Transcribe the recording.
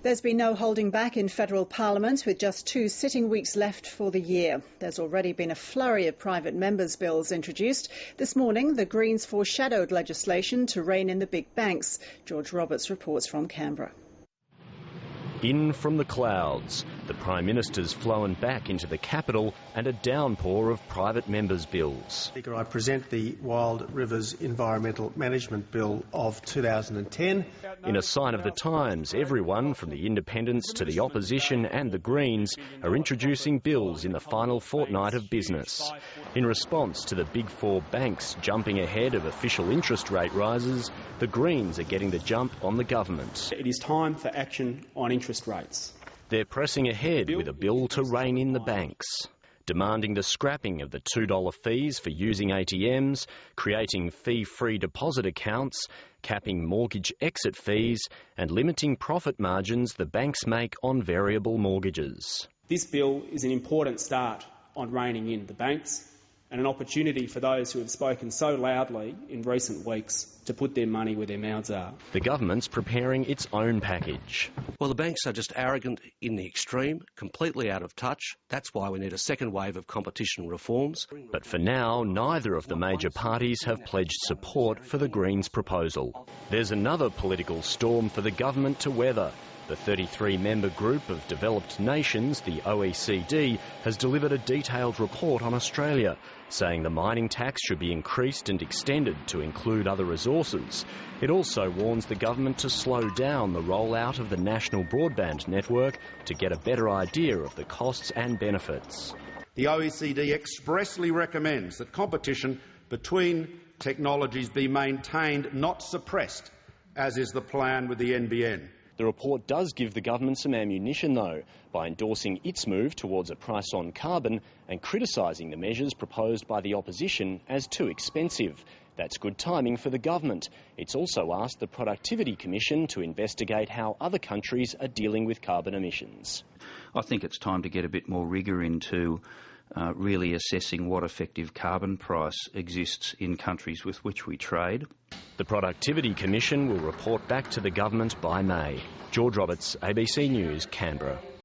There's been no holding back in federal parliament with just 2 sitting weeks left for the year. There's already been a flurry of private members' bills introduced. This morning, the Greens foreshadowed legislation to rein in the big banks. George Roberts reports from Canberra. In from the clouds, the Prime Minister's flown back into the capital and a downpour of private members' bills. Speaker, I present the Wild Rivers Environmental Management Bill of 2010. In a sign of the times, everyone from the independents to the opposition and the Greens are introducing bills in the final fortnight of business. In response to the Big Four banks jumping ahead of official interest rate rises, the Greens are getting the jump on the government. It is time for action on interest rates. They're pressing ahead with a bill to rein in the banks, demanding the scrapping of the $2 fees for using ATMs, creating fee-free deposit accounts, capping mortgage exit fees and limiting profit margins the banks make on variable mortgages. This bill is an important start on reining in the banks and an opportunity for those who have spoken so loudly in recent weeks to put their money where their mouths are. The government's preparing its own package. Well, the banks are just arrogant in the extreme, completely out of touch. That's why we need a second wave of competition reforms. But for now, neither of the major parties have pledged support for the Greens' proposal. There's another political storm for the government to weather. The 33-member group of developed nations, the OECD, has delivered a detailed report on Australia, saying the mining tax should be increased and extended to include other resources. It also warns the government to slow down the rollout of the national broadband network to get a better idea of the costs and benefits. The OECD expressly recommends that competition between technologies be maintained, not suppressed, as is the plan with the NBN. The report does give the government some ammunition, though, by endorsing its move towards a price on carbon and criticising the measures proposed by the opposition as too expensive. That's good timing for the government. It's also asked the Productivity Commission to investigate how other countries are dealing with carbon emissions. I think it's time to get a bit more rigour into really assessing what effective carbon price exists in countries with which we trade. The Productivity Commission will report back to the government by May. George Roberts, ABC News, Canberra.